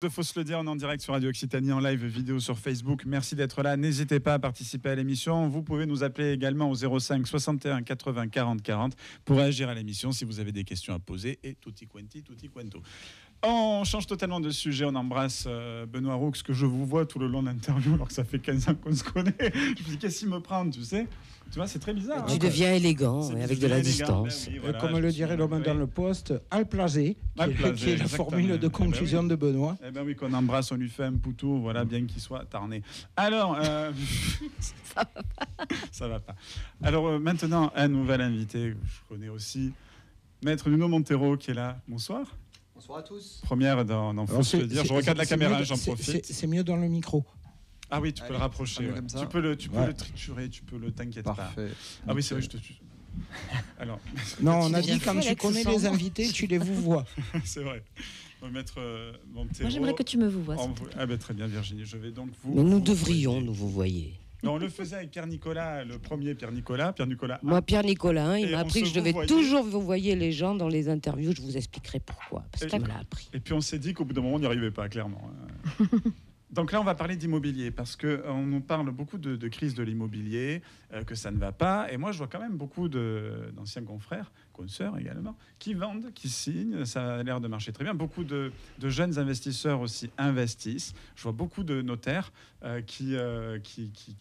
Il faut se le dire, on est en direct sur Radio Occitanie, en live vidéo sur Facebook. Merci d'être là. N'hésitez pas à participer à l'émission. Vous pouvez nous appeler également au 05 61 80 40 40 pour réagir à l'émission si vous avez des questions à poser. Et tutti quanti, tutti quanto. On change totalement de sujet. On embrasse Benoît Roux, que je vous vois tout le long de l'interview alors que ça fait 15 ans qu'on se connaît. Je me dis, qu'est-ce qu'il me prend, tu sais? Tu vois, c'est très bizarre. Tu deviens élégant et avec de la distance. Ben oui, voilà, comme le dirait l'homme dans le poste, al placé, qui est la formule de conclusion de Benoît. Eh ben oui, qu'on embrasse, on lui fait un poutou, voilà, bien qu'il soit tarné. Alors, ça va pas. Alors maintenant, un nouvel invité que je connais aussi, Maître Nuno Montero, qui est là. Bonsoir. Bonsoir à tous. Première dans Faut se le dire. Je regarde la caméra, j'en profite. C'est mieux dans le micro. Ah oui, tu peux le rapprocher. Ouais. Tu peux le triturer, tu peux le t'inquiète pas. Ah oui, c'est vrai, je te tue. Alors. Non, on a dit quand tu connais les invités, tu les vous vois. C'est vrai. Maître Montero. Moi, j'aimerais que tu me vous vois. Ah ben très bien, Virginie. Je vais donc vous. Mais nous devrions nous vous voyer. Non, on le faisait avec Pierre Nicolas, le premier Pierre Nicolas. Moi, Pierre Nicolas, il m'a appris que je devais toujours vous voyer les gens dans les interviews. Je vous expliquerai pourquoi. Parce qu'il me l'a appris. Et puis on s'est dit qu'au bout d'un moment, on n'y arrivait pas, clairement. Donc là, on va parler d'immobilier parce qu'on nous parle beaucoup de crise de l'immobilier, que ça ne va pas. Et moi, je vois quand même beaucoup d'anciens confrères, consoeurs également, qui vendent, qui signent. Ça a l'air de marcher très bien. Beaucoup de jeunes investisseurs aussi investissent. Je vois beaucoup de notaires qui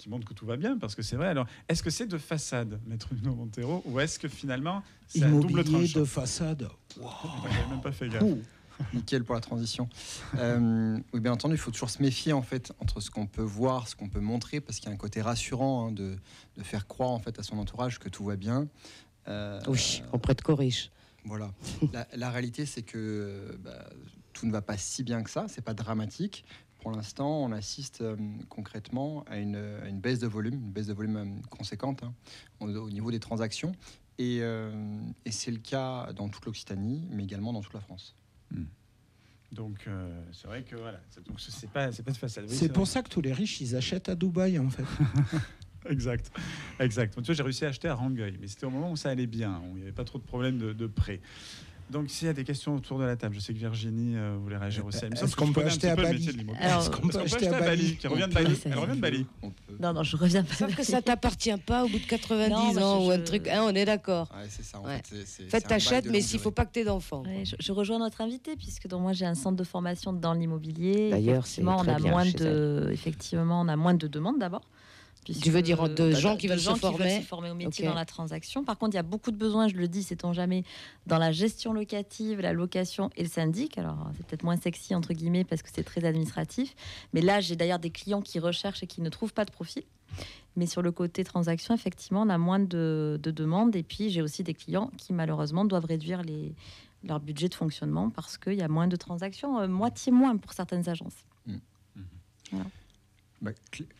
montrent que tout va bien parce que c'est vrai. Alors, est-ce que c'est de façade, Maître Nuno Montero, ou est-ce que finalement, c'est un double tranchant? Immobilier de façade. Wow. J'avais même pas fait gaffe. Nickel pour la transition. Oui, bien entendu, il faut toujours se méfier en fait entre ce qu'on peut voir, ce qu'on peut montrer, parce qu'il y a un côté rassurant de faire croire en fait à son entourage que tout va bien. Oui, on prête qu'aux riches. Voilà. La réalité, c'est que tout ne va pas si bien que ça. C'est pas dramatique. Pour l'instant, on assiste concrètement à une baisse de volume conséquente au niveau des transactions. Et c'est le cas dans toute l'Occitanie, mais également dans toute la France. Donc c'est vrai que voilà, c'est pas de façade. Oui, c'est pour ça que tous les riches ils achètent à Dubaï en fait. Exact. Tu vois, j'ai réussi à acheter à Rangueil, mais c'était au moment où ça allait bien, où il n'y avait pas trop de problèmes de prêt. Donc s'il y a des questions autour de la table, je sais que Virginie voulait réagir aussi. Est-ce qu'on peut acheter à Bali? Est-ce qu'on peut acheter à Bali? Qui revient de Bali. Elle revient de Bali. Non, je reviens pas. Sauf que ça t'appartient pas au bout de 90 ans ou un truc. On est d'accord. Ouais, c'est ça. En fait, t'achètes, mais s'il faut pas que t'aies d'enfants. Ouais, je rejoins notre invité puisque donc moi j'ai un centre de formation dans l'immobilier. D'ailleurs, effectivement, on a moins de demandes d'abord. Tu veux dire de gens qui veulent se former au métier dans la transaction. Par contre, il y a beaucoup de besoins, je le dis, sait-on jamais, dans la gestion locative, la location et le syndic. Alors, c'est peut-être moins sexy, entre guillemets, parce que c'est très administratif. Mais là, j'ai d'ailleurs des clients qui recherchent et qui ne trouvent pas de profil. Mais sur le côté transaction, effectivement, on a moins de demandes. Et puis, j'ai aussi des clients qui, malheureusement, doivent réduire leur budget de fonctionnement parce qu'il y a moins de transactions, moitié moins pour certaines agences. Voilà.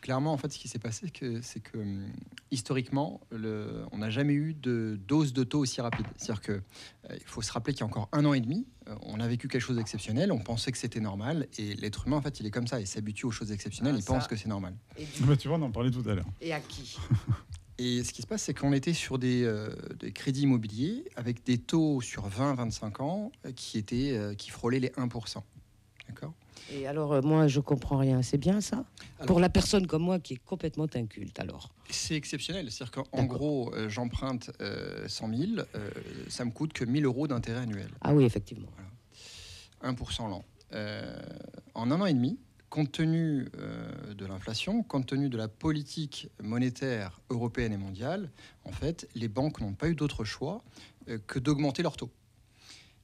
Clairement, en fait, ce qui s'est passé, c'est que historiquement, on n'a jamais eu de dose de taux aussi rapide. C'est-à-dire qu'il faut se rappeler qu'il y a encore 1 an et demi, on a vécu quelque chose d'exceptionnel, on pensait que c'était normal, et l'être humain, en fait, il est comme ça, il s'habitue aux choses exceptionnelles, il pense que c'est normal. Tu vois, on en parlait tout à l'heure. Et à qui? Et ce qui se passe, c'est qu'on était sur des crédits immobiliers avec des taux sur 20-25 ans qui frôlaient les 1%. D'accord ? Et alors, moi, je comprends rien. C'est bien ça? Pour la personne comme moi qui est complètement inculte, alors? C'est exceptionnel. C'est-à-dire qu'en gros, j'emprunte 100 000, ça me coûte que 1 000 euros d'intérêt annuel. Ah oui, effectivement. Voilà. 1% l'an. En 1 an et demi, compte tenu de l'inflation, compte tenu de la politique monétaire européenne et mondiale, en fait, les banques n'ont pas eu d'autre choix que d'augmenter leurs taux.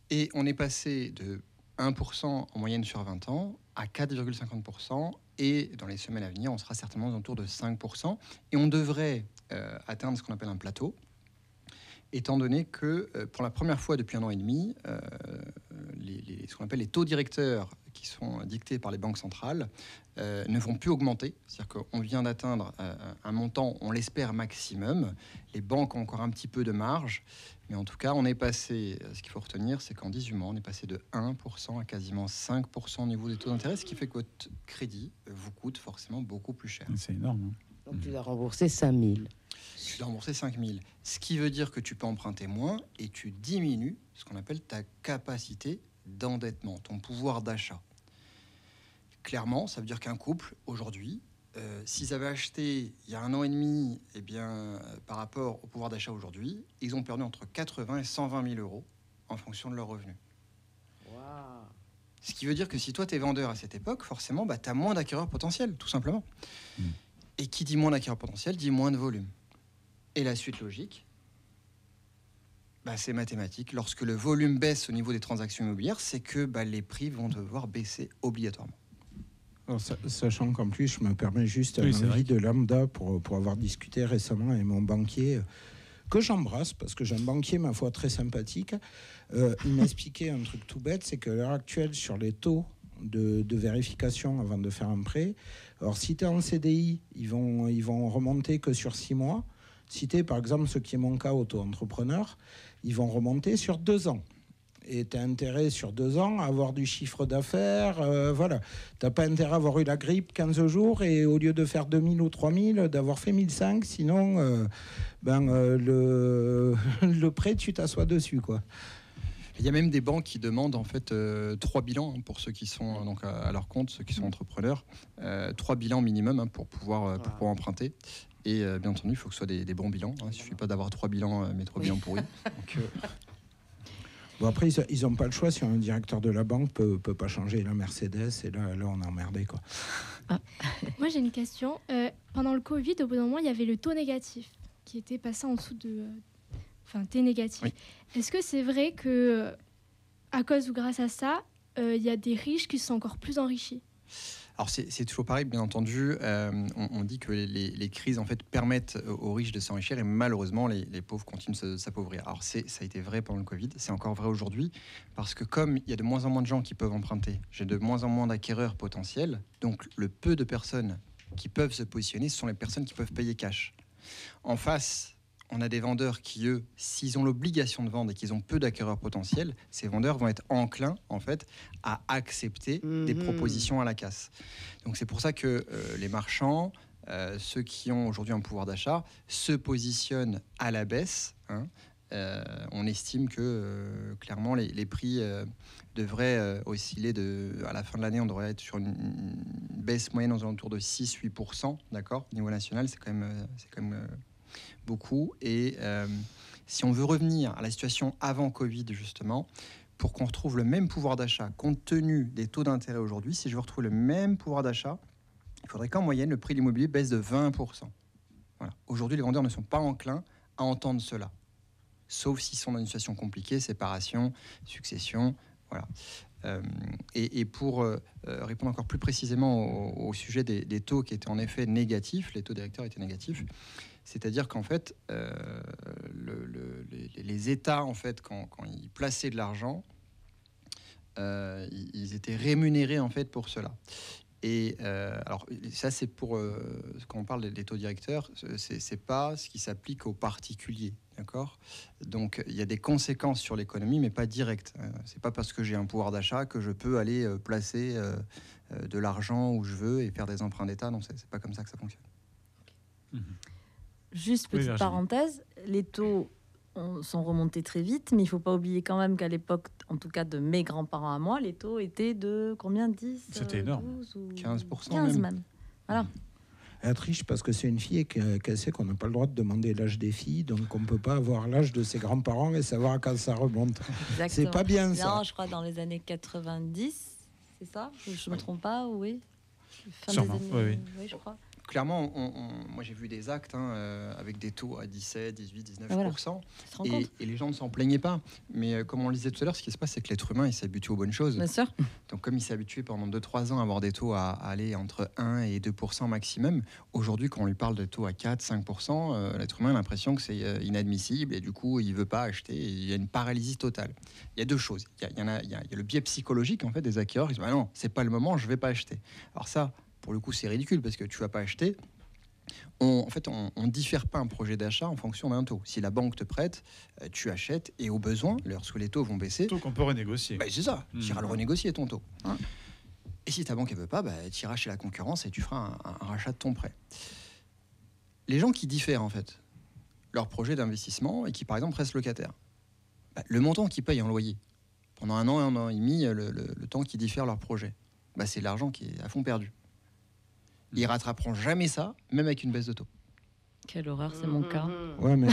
Et on est passé de 1% en moyenne sur 20 ans à 4,50%, et dans les semaines à venir, on sera certainement autour de 5%, et on devrait atteindre ce qu'on appelle un plateau, étant donné que pour la première fois depuis 1 an et demi, ce qu'on appelle les taux directeurs qui sont dictés par les banques centrales ne vont plus augmenter. C'est-à-dire qu'on vient d'atteindre un montant, on l'espère, maximum. Les banques ont encore un petit peu de marge, mais en tout cas, on est passé, ce qu'il faut retenir, c'est qu'en 18 mois, on est passé de 1% à quasiment 5% au niveau des taux d'intérêt, ce qui fait que votre crédit vous coûte forcément beaucoup plus cher. C'est énorme. Donc tu dois rembourser 5 000. Tu dois rembourser 5 000. Ce qui veut dire que tu peux emprunter moins et tu diminues ce qu'on appelle ta capacité d'endettement, ton pouvoir d'achat. clairement, ça veut dire qu'un couple, aujourd'hui, s'ils avaient acheté il y a 1 an et demi, par rapport au pouvoir d'achat aujourd'hui, ils ont perdu entre 80 et 120 000 euros en fonction de leurs revenus. Wow. Ce qui veut dire que si toi, tu es vendeur à cette époque, forcément, tu as moins d'acquéreurs potentiels, tout simplement. Et qui dit moins d'acquéreurs potentiels, dit moins de volume. Et la suite logique, c'est mathématique. Lorsque le volume baisse au niveau des transactions immobilières, c'est que les prix vont devoir baisser obligatoirement. Alors, sachant qu'en plus, je me permets juste un avis de lambda pour avoir discuté récemment avec mon banquier, que j'embrasse, parce que j'ai un banquier, ma foi, très sympathique. Il m'expliquait un truc tout bête, c'est qu'à l'heure actuelle, sur les taux de vérification avant de faire un prêt, alors si tu es en CDI, ils vont remonter que sur 6 mois. Si tu es, par exemple, ce qui est mon cas, auto-entrepreneur, ils vont remonter sur 2 ans. Et tu as intérêt sur 2 ans à avoir du chiffre d'affaires. Voilà. Tu n'as pas intérêt à avoir eu la grippe 15 jours et au lieu de faire 2000 ou 3000, d'avoir fait 1500. Sinon, le prêt, tu t'assois dessus, quoi. Il y a même des banques qui demandent en fait 3 bilans pour ceux qui sont donc à leur compte, ceux qui sont entrepreneurs. 3 bilans minimum pour pouvoir emprunter. Et bien entendu, il faut que ce soit des bons bilans. Il ne suffit pas d'avoir 3 bilans, mais 3 bilans pourris. Donc, bon, après, ils n'ont pas le choix. Si un directeur de la banque peut pas changer la Mercedes, et là on est emmerdé, quoi. Moi, j'ai une question. Pendant le Covid, au bout d'un moment, il y avait le taux négatif qui était passé en dessous de... Enfin, T négatif. Oui. Est-ce que c'est vrai que, à cause ou grâce à ça, il y a des riches qui se sont encore plus enrichis ? Alors c'est toujours pareil, bien entendu. On dit que les crises en fait permettent aux riches de s'enrichir et malheureusement les pauvres continuent de s'appauvrir. Alors ça a été vrai pendant le Covid, c'est encore vrai aujourd'hui parce que comme il y a de moins en moins de gens qui peuvent emprunter, j'ai de moins en moins d'acquéreurs potentiels, donc le peu de personnes qui peuvent se positionner, ce sont les personnes qui peuvent payer cash. En face, on a des vendeurs qui, eux, s'ils ont l'obligation de vendre et qu'ils ont peu d'acquéreurs potentiels, ces vendeurs vont être enclins, en fait, à accepter des propositions à la casse. Donc c'est pour ça que les marchands, ceux qui ont aujourd'hui un pouvoir d'achat, se positionnent à la baisse. On estime que, clairement, les prix devraient osciller à la fin de l'année, on devrait être sur une baisse moyenne aux alentours de 6-8%, d'accord ? Au niveau national, c'est quand même beaucoup. Et si on veut revenir à la situation avant Covid, justement, pour qu'on retrouve le même pouvoir d'achat, compte tenu des taux d'intérêt aujourd'hui, si je veux retrouver le même pouvoir d'achat, il faudrait qu'en moyenne, le prix de l'immobilier baisse de 20%. Voilà. Aujourd'hui, les vendeurs ne sont pas enclins à entendre cela. Sauf s'ils sont dans une situation compliquée, séparation, succession, voilà. Et pour répondre encore plus précisément au sujet des taux qui étaient en effet négatifs, les taux directeurs étaient négatifs, c'est-à-dire qu'en fait, les États, en fait, quand ils plaçaient de l'argent, ils étaient rémunérés en fait pour cela. Et alors ça, c'est pour quand on parle des taux directeurs, c'est pas ce qui s'applique aux particuliers, d'accord ? Donc il y a des conséquences sur l'économie, mais pas directes. C'est pas parce que j'ai un pouvoir d'achat que je peux aller placer de l'argent où je veux et faire des emprunts d'État. Non, c'est pas comme ça que ça fonctionne. Juste petite parenthèse, les taux sont remontés très vite, mais il ne faut pas oublier quand même qu'à l'époque, en tout cas de mes grands-parents à moi, les taux étaient de combien ? 10 ? C'était énorme. 12 ou 15%. 15 même. Voilà. Elle triche parce que c'est une fille et qu'elle sait qu'on n'a pas le droit de demander l'âge des filles, donc on ne peut pas avoir l'âge de ses grands-parents et savoir quand ça remonte. Exactement. C'est pas bien ça. Non, je crois dans les années 90, c'est ça ? Je ne me trompe pas, oui. Sûrement, oui. Oui, je crois. Clairement, moi j'ai vu des actes avec des taux à 17, 18, 19%. Voilà. Et les gens ne s'en plaignaient pas. Mais comme on le disait tout à l'heure, ce qui se passe, c'est que l'être humain, il s'habitue aux bonnes choses. Bien sûr. Donc comme il s'est habitué pendant 2-3 ans à avoir des taux à aller entre 1 et 2% maximum, aujourd'hui, quand on lui parle de taux à 4-5%, l'être humain a l'impression que c'est inadmissible et du coup, il ne veut pas acheter. Et il y a une paralysie totale. Il y a deux choses. Il y a le biais psychologique en fait, des acquéreurs. Ils disent non, c'est pas le moment, je ne vais pas acheter. Alors ça, pour le coup, c'est ridicule parce que tu vas pas acheter. On diffère pas un projet d'achat en fonction d'un taux. Si la banque te prête, tu achètes et au besoin, lorsque les taux vont baisser, taux qu'on peut renégocier. C'est ça. Tu iras le renégocier ton taux. Et si ta banque ne veut pas, tu iras chez la concurrence et tu feras un rachat de ton prêt. Les gens qui diffèrent en fait leur projet d'investissement et qui par exemple restent locataires, le montant qu'ils payent en loyer pendant 1 an et 1 an et demi, le temps qu'ils diffèrent leur projet. c'est de l'argent qui est à fond perdu. Ils rattraperont jamais ça, même avec une baisse de taux. Quelle horreur, c'est mon cas. Ouais, mais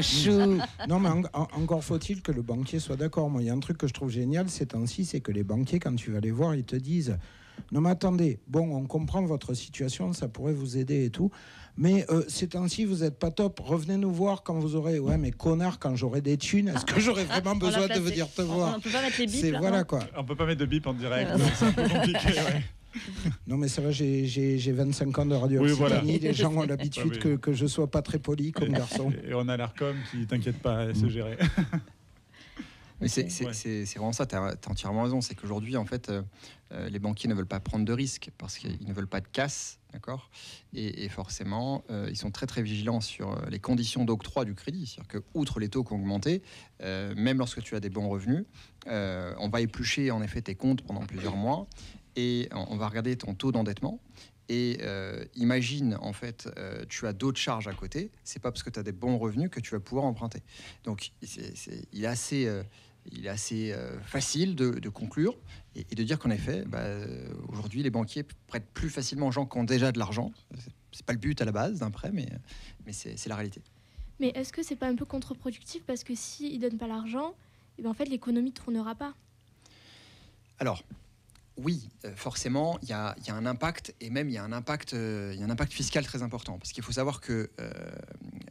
chou. Non, mais encore faut-il que le banquier soit d'accord. Moi, il y a un truc que je trouve génial ces temps-ci, c'est que les banquiers, quand tu vas les voir, ils te disent « Non, mais attendez, bon, on comprend votre situation, ça pourrait vous aider et tout, mais ces temps-ci, vous n'êtes pas top. Revenez nous voir quand vous aurez... Ouais, mais connard, quand j'aurai des thunes, est-ce que j'aurai vraiment besoin de venir te voir ?» On ne peut pas mettre les bips, là, voilà, quoi. On peut pas mettre de bip en direct, donc c'est un peu compliqué, ouais. Non, mais ça va, j'ai 25 ans de radio Occitanie. Voilà. Les gens ont l'habitude que je sois pas très poli comme garçon. Et on a l'ARCOM qui, t'inquiète pas, elle se gérer. Mais c'est vraiment ça, tu as entièrement raison. C'est qu'aujourd'hui, en fait, les banquiers ne veulent pas prendre de risques parce qu'ils ne veulent pas de casse, d'accord ? Et forcément, ils sont très très vigilants sur les conditions d'octroi du crédit. C'est-à-dire que, outre les taux qui ont augmenté, même lorsque tu as des bons revenus, on va éplucher en effet tes comptes pendant plusieurs mois et on va regarder ton taux d'endettement. Et imagine, en fait, tu as d'autres charges à côté. C'est pas parce que tu as des bons revenus que tu vas pouvoir emprunter. Donc, il est assez facile de conclure et de dire qu'en effet, aujourd'hui, les banquiers prêtent plus facilement aux gens qui ont déjà de l'argent. C'est pas le but à la base d'un prêt, mais c'est la réalité. Mais est-ce que c'est pas un peu contre-productif parce que s'ils donnent pas l'argent, en fait, l'économie ne tournera pas? Alors, oui, forcément, il y a un impact, et même il y a un impact fiscal très important. Parce qu'il faut savoir que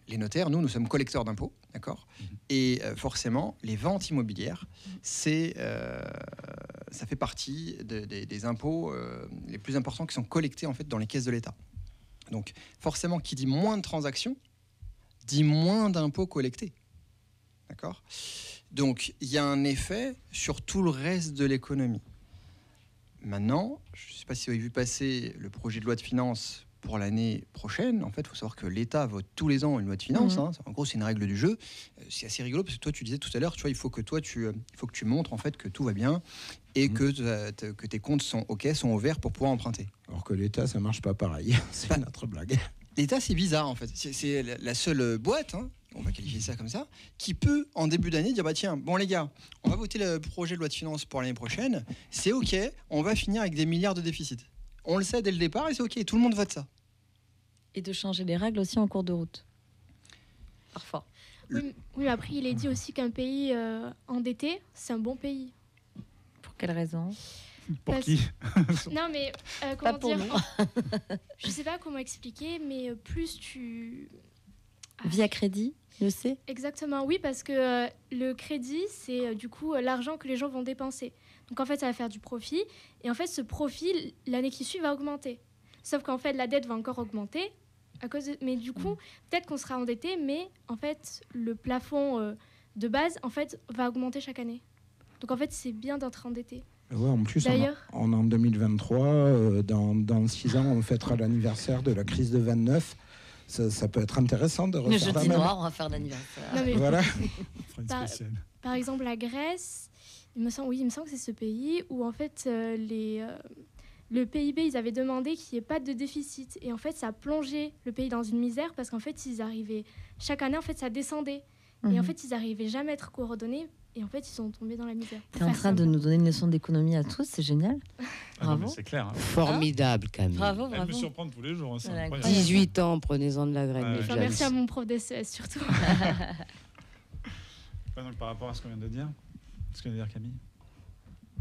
les notaires, nous sommes collecteurs d'impôts, d'accord ? Et forcément, les ventes immobilières, ça fait partie des impôts les plus importants qui sont collectés en fait dans les caisses de l'État. Donc, forcément, qui dit moins de transactions, dit moins d'impôts collectés, d'accord ? Donc, il y a un effet sur tout le reste de l'économie. Maintenant, je ne sais pas si vous avez vu passer le projet de loi de finances pour l'année prochaine. En fait, il faut savoir que l'État vote tous les ans une loi de finances. En gros, c'est une règle du jeu. C'est assez rigolo parce que toi, tu disais tout à l'heure, tu vois, il faut que tu montres en fait que tout va bien et que tes comptes sont OK, sont au vert pour pouvoir emprunter. Alors que l'État, ça marche pas pareil. C'est notre blague. L'État, c'est bizarre en fait. C'est la seule boîte, on va qualifier ça comme ça, qui peut en début d'année dire tiens, bon les gars, on va voter le projet de loi de finances pour l'année prochaine, c'est OK, on va finir avec des milliards de déficit. On le sait dès le départ et c'est OK, tout le monde vote ça. Et de changer les règles aussi en cours de route. Parfois. Oui, après il est dit aussi qu'un pays endetté, c'est un bon pays. Pour quelle raison ? Pour qui ? Non mais Pas comment pour dire nous. Je sais pas comment expliquer, mais plus tu... Via crédit, je sais. Exactement, oui, parce que le crédit, c'est du coup l'argent que les gens vont dépenser. Donc en fait, ça va faire du profit. Et en fait, ce profit, l'année qui suit, va augmenter. Sauf qu'en fait, la dette va encore augmenter. Mais du coup, peut-être qu'on sera endetté, mais en fait, le plafond de base, en fait, va augmenter chaque année. Donc en fait, c'est bien d'être endetté. Ouais, en plus, on est en 2023. Dans 6 ans, on fêtera l'anniversaire de la crise de 29. Ça peut être intéressant de refaire le jeudi noir, on va faire l'anniversaire. Voilà. Par exemple, la Grèce, il me semble que c'est ce pays où en fait le PIB, ils avaient demandé qu'il n'y ait pas de déficit. Et en fait, ça a plongé le pays dans une misère parce qu'en fait, ils arrivaient chaque année, en fait, ça descendait. Et en fait, ils n'arrivaient jamais à être coordonnés. Et en fait, ils sont tombés dans la misère. Tu es en train de nous donner une leçon d'économie à tous, c'est génial. Bravo. Non, c'est clair. Formidable, Camille. Bravo. Elle me surprend tous les jours. C'est incroyable. 18 ans, prenez-en de la graine. Merci à mon prof d'SES surtout. Donc, par rapport à ce qu'on vient de dire, ce que vient de dire Camille.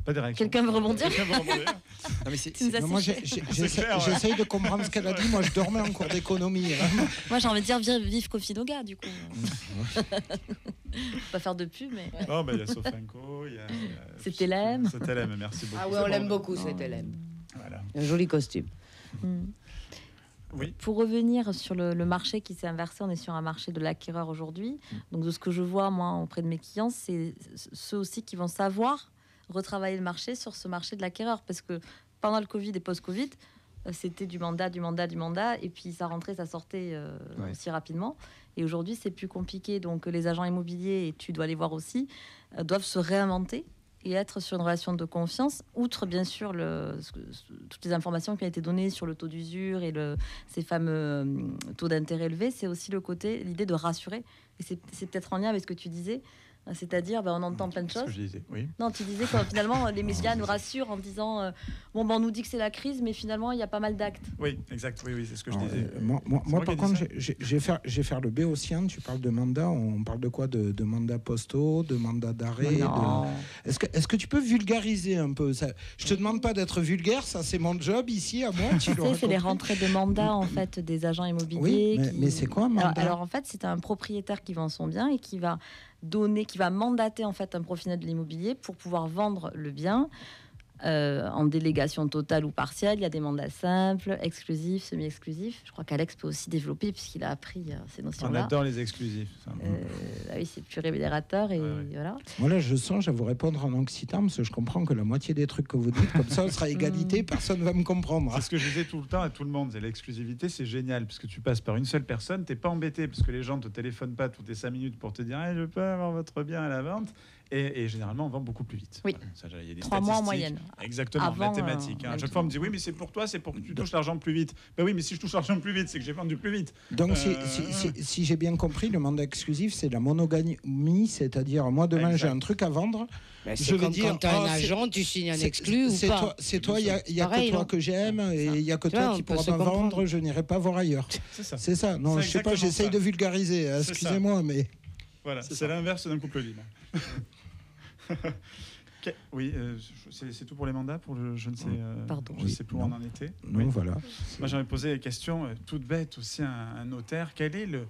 Pas des réactions. Quelqu'un veut rebondir? Non, mais moi, j'essaye de comprendre ce qu'elle a dit. Moi, je dormais en cours d'économie. Moi, j'ai envie de dire vive Cofinoga, du coup. Pas faire de pub, mais... Non, il y a Sofinco, il y a... C'est LM. C'est LM, merci beaucoup. Ah oui, on l'aime beaucoup, cet LM. Voilà. Un joli costume. Oui. Pour revenir sur le marché qui s'est inversé, on est sur un marché de l'acquéreur aujourd'hui. Donc, de ce que je vois, moi, auprès de mes clients, c'est ceux aussi qui vont savoir retravailler le marché sur ce marché de l'acquéreur. Parce que pendant le Covid et post-Covid, c'était du mandat, et puis ça rentrait, ça sortait aussi rapidement. Et aujourd'hui, c'est plus compliqué. Donc, les agents immobiliers, et tu dois les voir aussi, doivent se réinventer et être sur une relation de confiance, outre bien sûr toutes les informations qui ont été données sur le taux d'usure et ces fameux taux d'intérêt élevés. C'est aussi l'idée de rassurer. Et c'est peut-être en lien avec ce que tu disais. C'est-à-dire, on entend plein de choses. Ce que je disais, oui. Non, tu disais que finalement, les médias nous rassurent en disant on nous dit que c'est la crise, mais finalement, il y a pas mal d'actes. Oui, exact. Oui, c'est ce que je disais. Moi par contre, j'ai fait le Béotien. Tu parles de mandat. On parle de quoi? De mandats postaux, de mandats d'arrêt. Est-ce que tu peux vulgariser un peu ça? Je te demande pas d'être vulgaire. Ça, c'est mon job ici à moi. C'est les rentrées de mandat en fait des agents immobiliers. Oui, mais c'est quoi un mandat? Alors en fait, c'est un propriétaire qui vend son bien et qui va mandater en fait un professionnel de l'immobilier pour pouvoir vendre le bien en délégation totale ou partielle. Il y a des mandats simples, exclusifs, semi-exclusifs. Je crois qu'Alex peut aussi développer puisqu'il a appris ces notions-là. On adore les exclusifs. Oui, c'est plus rémunérateur et voilà. Moi là, je vais vous répondre en occitan parce que je comprends que la moitié des trucs que vous dites, comme ça, on sera égalité, personne ne va me comprendre. C'est ce que je disais tout le temps à tout le monde. C'est l'exclusivité, c'est génial parce que tu passes par une seule personne, t'es pas embêté parce que les gens te téléphonent pas toutes les 5 minutes pour te dire je peux avoir votre bien à la vente. Et généralement, on vend beaucoup plus vite. Oui. Ça, y a des 3 mois en moyenne. Exactement, mathématiques. À chaque fois, on me dit oui, mais c'est pour toi, c'est pour que tu touches l'argent plus vite. Ben oui, mais si je touche l'argent plus vite, c'est que j'ai vendu plus vite. Donc, si j'ai bien compris, le mandat exclusif, c'est la monogamie, c'est-à-dire moi demain j'ai un truc à vendre. Je veux dire, quand tu as un agent, tu signes un exclu ou pas? C'est toi, il y a que toi que j'aime et il y a que toi qui pourra me vendre. Je n'irai pas voir ailleurs. C'est ça. Non, je sais pas, j'essaye de vulgariser. Excusez-moi, mais voilà, c'est l'inverse d'un couple libre. Oui, c'est tout pour les mandats. Je ne sais, je sais plus où on en était. Non, voilà. Moi, j'avais posé la question toute bête aussi à un notaire. Quelles sont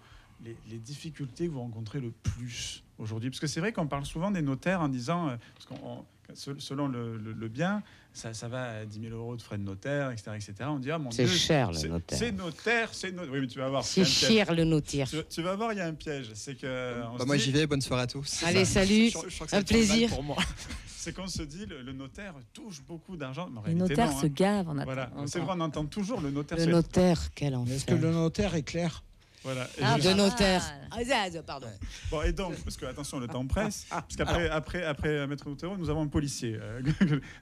les difficultés que vous rencontrez le plus aujourd'hui? Parce que c'est vrai qu'on parle souvent des notaires en disant, selon le bien, ça va à 10 000 euros de frais de notaire, etc. On dit, mon c'est Dieu, cher le notaire. C'est notaire. Oui, mais tu vas voir. C'est cher le notaire. Tu vas voir, il y a un piège. C'est que. Moi, j'y vais. Bonne soirée à tous. Allez, salut. Un plaisir. Pour moi. C'est qu'on se dit, le notaire touche beaucoup d'argent. Les notaires se gavent. C'est vrai, on entend toujours le notaire. Le notaire, quel enfer. Est-ce que le notaire est clair? Voilà. De notaire. Pardon. Bon, et donc, parce que attention, le temps presse, parce qu'après après Maître Notero, nous avons un policier.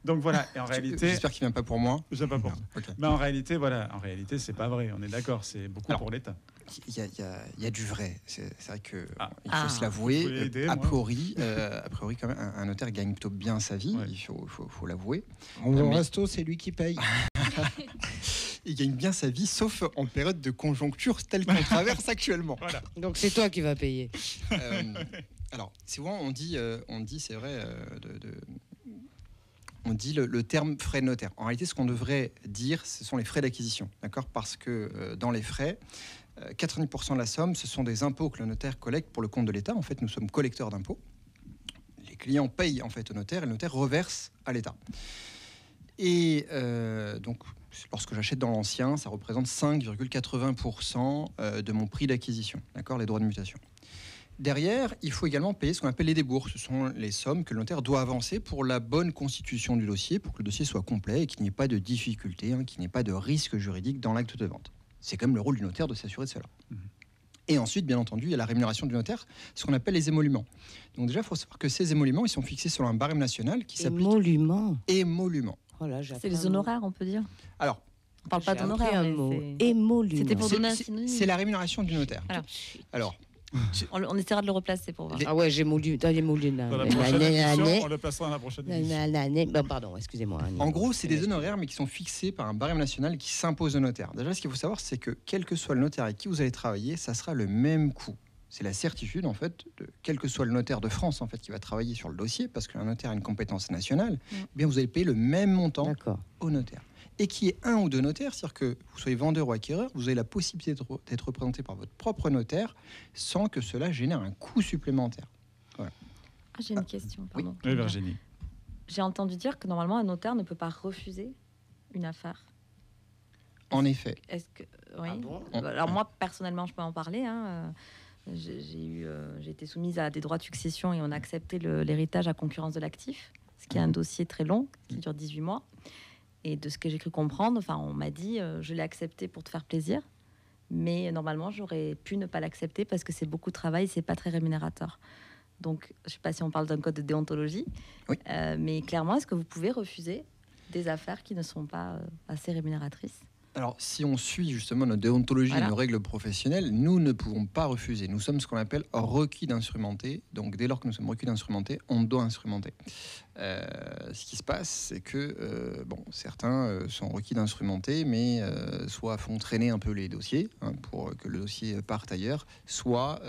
Donc voilà. Et en réalité, j'espère qu'il vient pas pour moi. Je viens pas pour moi. Okay. Mais en réalité, c'est pas vrai. On est d'accord. C'est beaucoup pour l'État. Il y a du vrai. C'est vrai que il faut se l'avouer. A priori, quand même, un notaire gagne plutôt bien sa vie. Ouais. Il faut l'avouer. Au resto, c'est lui qui paye. Il gagne bien sa vie, sauf en période de conjoncture telle qu'on traverse actuellement. Voilà. Donc c'est toi qui vas payer. Alors, souvent on dit c'est vrai, on dit le terme frais de notaire. En réalité, ce qu'on devrait dire, ce sont les frais d'acquisition, d'accord? Parce que dans les frais, 90% de la somme, ce sont des impôts que le notaire collecte pour le compte de l'État. En fait, nous sommes collecteurs d'impôts. Les clients payent en fait au notaire et le notaire reverse à l'État. Et donc, lorsque j'achète dans l'ancien, ça représente 5,80% de mon prix d'acquisition, d'accord, les droits de mutation. Derrière, il faut également payer ce qu'on appelle les débours. Ce sont les sommes que le notaire doit avancer pour la bonne constitution du dossier, pour que le dossier soit complet et qu'il n'y ait pas de difficulté, qu'il n'y ait pas de risque juridique dans l'acte de vente. C'est quand même le rôle du notaire de s'assurer de cela. Et ensuite, bien entendu, il y a la rémunération du notaire, ce qu'on appelle les émolutions. Donc déjà, il faut savoir que ces émolutions, ils sont fixés selon un barème national qui s'applique... Émolutions. Oh là, c'est les honoraires, on peut dire. Alors, on parle pas d'honoraires, mais c'était pour donner un synonyme. C'est la rémunération du notaire. Alors on essaiera de le replacer pour voir. Ah ouais, j'ai moulu. Dans la prochaine émission, on le placera dans la prochaine émission. Pardon, excusez-moi. En gros, c'est des honoraires, mais qui sont fixés par un barème national qui s'impose au notaire. Déjà, ce qu'il faut savoir, c'est que quel que soit le notaire avec qui vous allez travailler, ça sera le même coût. C'est la certitude, en fait, de quel que soit le notaire de France, en fait, qui va travailler sur le dossier, parce qu'un notaire a une compétence nationale, eh bien, vous allez payer le même montant au notaire. Et qui est un ou deux notaires, c'est-à-dire que vous soyez vendeur ou acquéreur, vous avez la possibilité d'être représenté par votre propre notaire sans que cela génère un coût supplémentaire. Voilà. J'ai une question, pardon. Oui, Virginie. J'ai entendu dire que normalement un notaire ne peut pas refuser une affaire. En effet. Est-ce que oui. Alors moi personnellement, je peux en parler. J'ai été soumise à des droits de succession et on a accepté l'héritage à concurrence de l'actif, ce qui est un dossier très long qui dure 18 mois. Et de ce que j'ai cru comprendre, on m'a dit, je l'ai accepté pour te faire plaisir, mais normalement, j'aurais pu ne pas l'accepter parce que c'est beaucoup de travail, c'est pas très rémunérateur. Donc, je sais pas si on parle d'un code de déontologie, mais clairement, est-ce que vous pouvez refuser des affaires qui ne sont pas assez rémunératrices? Alors, si on suit justement notre déontologie et nos règles professionnelles, nous ne pouvons pas refuser. Nous sommes ce qu'on appelle requis d'instrumenter. Donc, dès lors que nous sommes requis d'instrumenter, on doit instrumenter. Ce qui se passe, c'est que certains sont requis d'instrumenter, mais soit font traîner un peu les dossiers pour que le dossier parte ailleurs, soit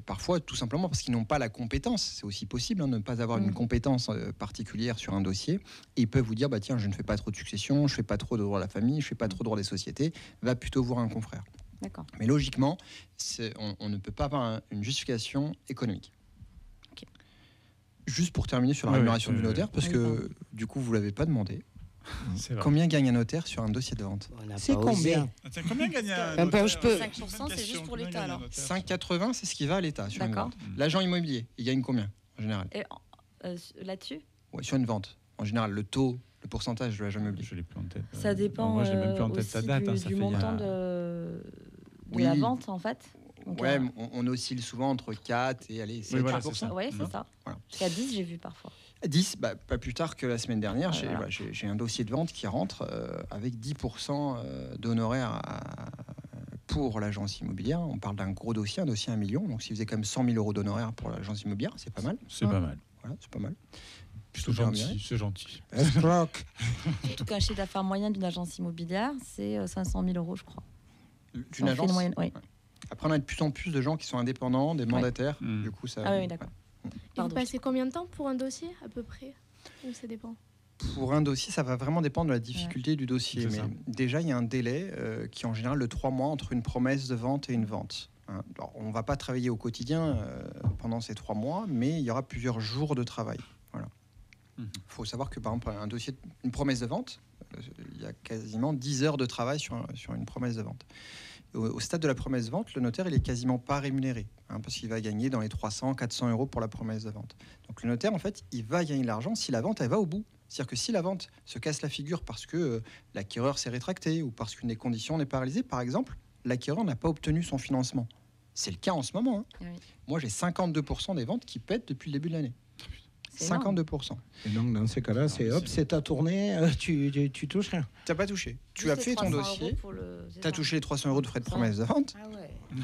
parfois tout simplement parce qu'ils n'ont pas la compétence. C'est aussi possible de ne pas avoir une compétence particulière sur un dossier. Et ils peuvent vous dire, tiens, je ne fais pas trop de succession, je ne fais pas trop de droit à la famille, je ne fais pas trop de droit des sociétés, va plutôt voir un confrère. D'accord. Mais logiquement, on ne peut pas avoir une justification économique. Okay. Juste pour terminer sur la rémunération du notaire, parce que du coup, vous ne l'avez pas demandé. Combien gagne un notaire sur un dossier de vente? C'est combien? Combien gagne un notaire? 5%, c'est juste pour l'État alors. 5,80, c'est ce qui va à l'État sur une vente. L'agent immobilier, il gagne combien en général? Et là-dessus? Sur une vente. En général, le taux, le pourcentage de l'agent immobilier. Je l'ai plus en tête. Ça dépend moi, j'ai même plus en tête sa date, du montant de la vente en fait. Donc, on oscille souvent entre 4 et 7%. Oui, c'est ça. Voilà. Jusqu'à 10, j'ai vu parfois. 10, pas plus tard que la semaine dernière, j'ai un dossier de vente qui rentre avec 10% d'honoraires pour l'agence immobilière. On parle d'un gros dossier, un dossier à 1 million. Donc, s'il faisait quand même 100 000 euros d'honoraires pour l'agence immobilière, c'est pas mal. C'est pas mal. Voilà, c'est pas mal. C'est gentil, c'est gentil. Surtout qu'un chiffre d'affaires moyen d'une agence immobilière, c'est 500 000 euros, je crois. D'une agence moyenne, oui. Après, on a de plus en plus de gens qui sont indépendants, des mandataires. Du coup, ça... Ah oui, d'accord. Et vous passez combien de temps pour un dossier, à peu près? Ou ça dépend? Pour un dossier, ça va vraiment dépendre de la difficulté du dossier. Mais déjà, il y a un délai qui est en général de 3 mois entre une promesse de vente et une vente. Alors, on ne va pas travailler au quotidien pendant ces 3 mois, mais il y aura plusieurs jours de travail. Voilà. Il faut savoir que, par exemple, un dossier, une promesse de vente, il y a quasiment 10 heures de travail sur une promesse de vente. Au stade de la promesse de vente, le notaire, il est quasiment pas rémunéré, parce qu'il va gagner dans les 300-400 euros pour la promesse de vente. Donc le notaire, en fait, il va gagner de l'argent si la vente, elle va au bout. C'est-à-dire que si la vente se casse la figure parce que l'acquéreur s'est rétracté ou parce qu'une des conditions n'est pas réalisée, par exemple, l'acquéreur n'a pas obtenu son financement. C'est le cas en ce moment. Oui. Moi, j'ai 52% des ventes qui pètent depuis le début de l'année. 52%. Et donc, dans ces cas-là, c'est ta tournée, tu touches rien. Tu n'as pas touché. Tu as fait ton dossier, tu as touché les 300 euros de frais de promesse de vente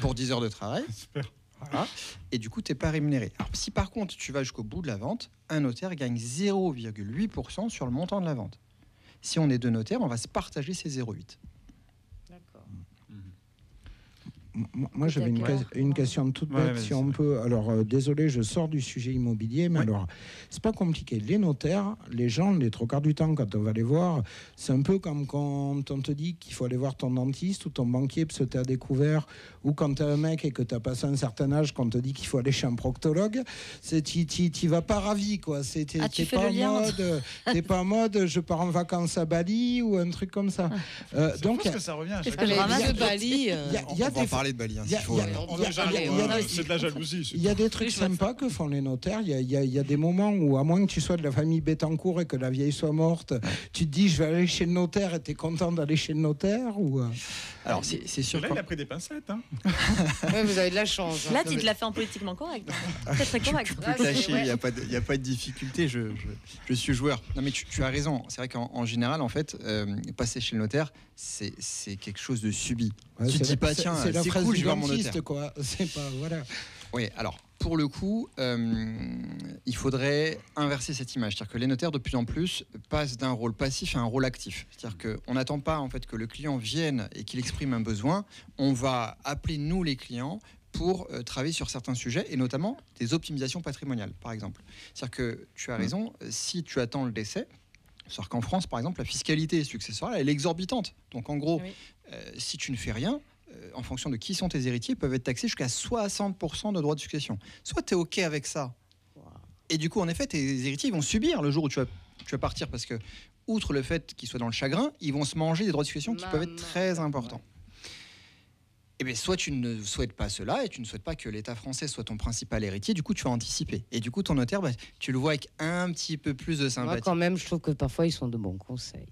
pour 10 heures de travail. Super. Voilà. Et du coup, tu n'es pas rémunéré. Alors, si par contre, tu vas jusqu'au bout de la vente, un notaire gagne 0,8% sur le montant de la vente. Si on est 2 notaires, on va se partager ces 0,8. Moi, j'avais une question toute bête, si on peut. Alors, désolé, je sors du sujet immobilier, mais alors, c'est pas compliqué. Les notaires, les gens, les 3 quarts du temps, quand on va les voir, c'est un peu comme quand on te dit qu'il faut aller voir ton dentiste ou ton banquier parce que tu as découvert, ou quand tu es un mec et que tu as passé un certain âge, qu'on te dit qu'il faut aller chez un proctologue, tu vas pas ravi, quoi. T'es pas en mode, je pars en vacances à Bali ou un truc comme ça. Donc, que ça revient à chaque fois. Bali. Il y a des parler de Bali. C'est de la jalousie. Il y a des trucs sympas que font les notaires. Il y a des moments où, à moins que tu sois de la famille Bettencourt et que la vieille soit morte, tu te dis je vais aller chez le notaire et tu es content d'aller chez le notaire ou... Alors, c'est sûr. Là, il a pris des pincettes. Ouais, vous avez de la chance. Là, tu te l'as fait en politiquement correct. Très, très correct. Il n'y a pas de difficulté. Je suis joueur. Non, mais tu as raison. C'est vrai qu'en général, en fait, passer chez le notaire, c'est quelque chose de subi. Tu te dis pas, tiens, c'est cool, je vais voir mon notaire. Quoi. C'est pas, voilà. Oui, alors, pour le coup, il faudrait inverser cette image. C'est-à-dire que les notaires, de plus en plus, passent d'un rôle passif à un rôle actif. C'est-à-dire qu'on n'attend pas en fait, que le client vienne et qu'il exprime un besoin. On va appeler, nous, les clients, pour travailler sur certains sujets, et notamment des optimisations patrimoniales, par exemple. C'est-à-dire que tu as raison, si tu attends le décès, c'est-à-dire qu'en France, par exemple, la fiscalité successorale, elle est exorbitante. Donc, en gros, si tu ne fais rien, en fonction de qui sont tes héritiers, peuvent être taxés jusqu'à 60% de droits de succession. Soit tu es OK avec ça, et du coup, en effet, tes héritiers vont subir le jour où tu vas partir, parce que, outre le fait qu'ils soient dans le chagrin, ils vont se manger des droits de succession qui peuvent être très importants. Et bien, soit tu ne souhaites pas cela, et tu ne souhaites pas que l'État français soit ton principal héritier, du coup, tu vas anticiper. Et du coup, ton notaire, tu le vois avec un petit peu plus de sympathie. Moi, quand même, je trouve que parfois, ils sont de bons conseils.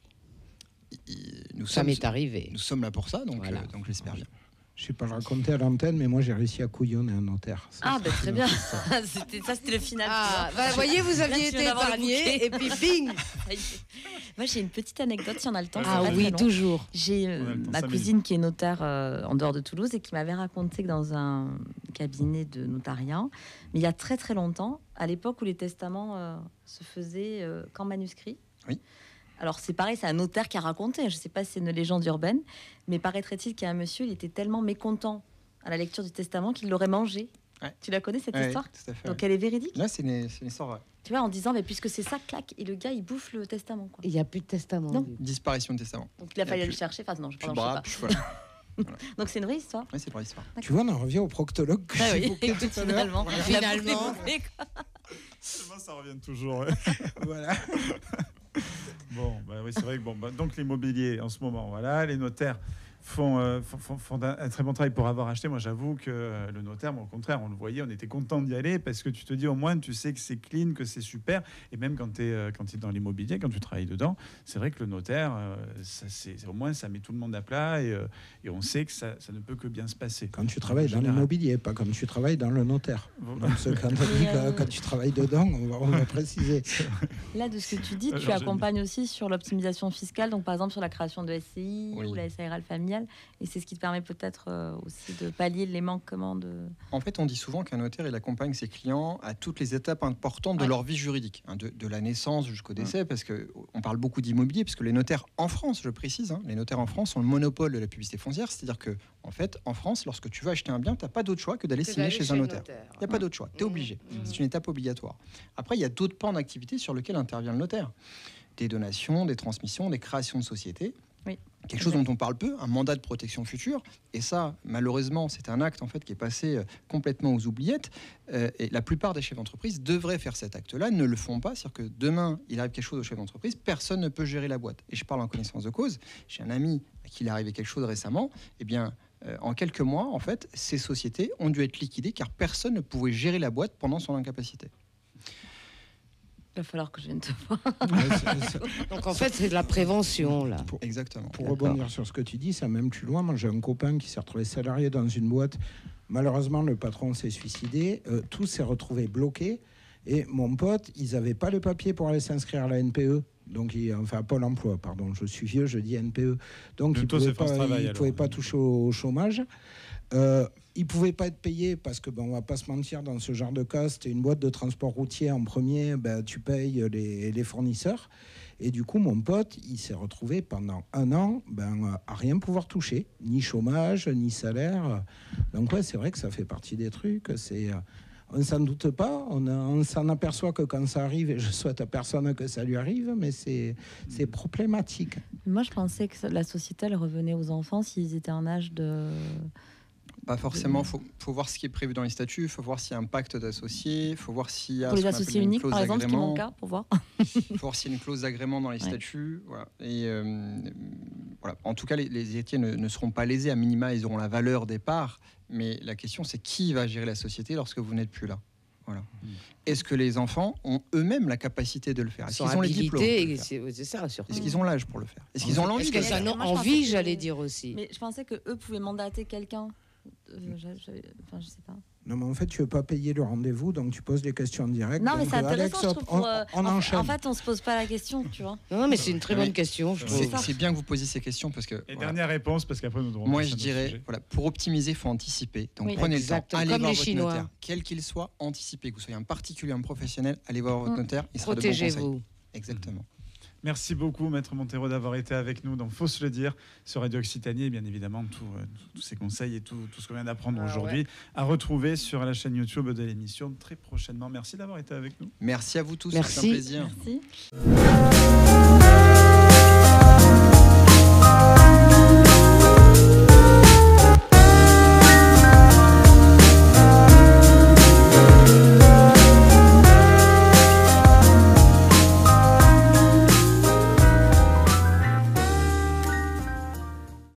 Ça m'est arrivé. Nous sommes là pour ça, donc j'espère bien. Je ne sais pas le raconter à l'antenne, mais moi j'ai réussi à couillonner un notaire. Très bien. C'était le final. Vous voyez, vous aviez été épargné et puis bing. Moi, j'ai une petite anecdote, si on a le temps. Ah oui, toujours. J'ai ma cousine qui est notaire en dehors de Toulouse et qui m'avait raconté que dans un cabinet de notariat, mais il y a très très longtemps, à l'époque où les testaments se faisaient qu'en manuscrit. Oui. Alors c'est pareil, c'est un notaire qui a raconté, je ne sais pas si c'est une légende urbaine, mais paraîtrait-il qu'il y a un monsieur, il était tellement mécontent à la lecture du testament qu'il l'aurait mangé. Ouais. Tu la connais cette histoire? Tout à fait, donc elle est véridique? Là, c'est une histoire vraie. Tu vois, en disant, mais puisque c'est ça, claque, et le gars, il bouffe le testament. Il n'y a plus de testament. Non. Disparition de testament. Donc il a fallu le chercher. Enfin, non, je sais pas. Voilà. Donc c'est une vraie histoire. Oui, c'est une vraie histoire. Tu vois, on en revient au proctologue que j'évoquais tout à l'heure. Finalement. Ça revient toujours. Voilà. Bon, bah oui, c'est vrai que donc l'immobilier en ce moment, voilà, les notaires font un très bon travail pour avoir acheté. Moi, j'avoue que le notaire, au contraire, on le voyait, on était content d'y aller parce que tu te dis au moins, tu sais que c'est clean, que c'est super. Et même quand tu es dans l'immobilier, quand tu travailles dedans, c'est vrai que le notaire, au moins, ça met tout le monde à plat et on sait que ça ne peut que bien se passer. Quand tu travailles dans l'immobilier, pas comme tu travailles dans le notaire. Quand tu travailles dedans, on va préciser. Là, de ce que tu dis, tu accompagnes aussi sur l'optimisation fiscale, donc par exemple sur la création de SCI ou la SARL familiale. Et c'est ce qui te permet peut-être aussi de pallier les manquements de... En fait, on dit souvent qu'un notaire, il accompagne ses clients à toutes les étapes importantes de leur vie juridique, hein, de la naissance jusqu'au décès, parce qu'on parle beaucoup d'immobilier, parce que les notaires en France, je précise, les notaires en France ont le monopole de la publicité foncière, c'est-à-dire que, en fait, en France, lorsque tu veux acheter un bien, tu n'as pas d'autre choix que d'aller signer chez un notaire. Il n'y a pas d'autre choix, tu es obligé. C'est une étape obligatoire. Après, il y a d'autres pans d'activité sur lesquels intervient le notaire. Des donations, des transmissions, des créations de sociétés. Oui. Quelque chose dont on parle peu, un mandat de protection future. Et ça, malheureusement, c'est un acte en fait qui est passé complètement aux oubliettes. Et la plupart des chefs d'entreprise devraient faire cet acte-là, ne le font pas. C'est-à-dire que demain, il arrive quelque chose au chef d'entreprise, personne ne peut gérer la boîte. Et je parle en connaissance de cause. J'ai un ami à qui il est arrivé quelque chose récemment. Eh bien, en quelques mois, en fait, ces sociétés ont dû être liquidées car personne ne pouvait gérer la boîte pendant son incapacité. Il va falloir que je vienne te voir. Donc en fait, c'est de la prévention, là. Exactement. Pour rebondir sur ce que tu dis, ça même plus loin. Moi, j'ai un copain qui s'est retrouvé salarié dans une boîte. Malheureusement, le patron s'est suicidé. Tout s'est retrouvé bloqué. Et mon pote, ils n'avaient pas le papier pour aller s'inscrire à la NPE. Donc, enfin, Pôle emploi, pardon. Je suis vieux, je dis NPE. Donc, ils ne pouvaient pas toucher au chômage. Ils ne pouvaient pas être payés parce que, on ne va pas se mentir, dans ce genre de cas, c'était une boîte de transport routier en premier, tu payes les fournisseurs. Et du coup, mon pote, il s'est retrouvé pendant 1 an à rien pouvoir toucher, ni chômage, ni salaire. Donc, ouais, c'est vrai que ça fait partie des trucs. On ne s'en doute pas, on s'en aperçoit que quand ça arrive, et je souhaite à personne que ça lui arrive, mais c'est problématique. Moi, je pensais que la société, elle revenait aux enfants s'ils étaient en âge de... Pas forcément, faut voir ce qui est prévu dans les statuts, il faut voir s'il y a un pacte d'associés, il faut voir s'il y a... Pour les associés uniques, par exemple, ce qui est mon cas, pour voir. Il faut voir s'il y a une clause d'agrément dans les statuts. Voilà. Et voilà. En tout cas, les héritiers ne seront pas lésés, à minima, ils auront la valeur des parts, mais la question, c'est qui va gérer la société lorsque vous n'êtes plus là. Voilà. Est-ce que les enfants ont eux-mêmes la capacité de le faire? Est-ce qu'ils ont les diplômes? C'est ça, surtout. Est-ce qu'ils ont l'âge pour le faire? Est-ce qu'ils ont l'envie? Est-ce qu'ils en ont envie, j'allais dire aussi. Mais je pensais qu'eux pouvaient mandater quelqu'un. Enfin, je sais pas. Non, mais en fait, tu veux pas payer le rendez-vous, donc tu poses des questions directes. Non, mais c'est intéressant, je trouve. On enchaîne. En fait, on se pose pas la question, tu vois. Non, mais c'est une très bonne question. C'est bien que vous posiez ces questions parce que. Et dernière réponse, parce qu'après nous devrons. Moi, je dirais, pour optimiser, il faut anticiper. Donc prenez le temps, allez voir votre notaire, quel qu'il soit, anticipez. Que vous soyez un particulier, un professionnel, allez voir votre notaire. Il sera de bons conseils. Protégez-vous. Exactement. Merci beaucoup, Maître Montero, d'avoir été avec nous dans Faut se le dire sur Radio Occitanie. Et bien évidemment, tous ces conseils et tout ce qu'on vient d'apprendre aujourd'hui à retrouver sur la chaîne YouTube de l'émission très prochainement. Merci d'avoir été avec nous. Merci à vous tous, Merci. c'est un plaisir. Merci.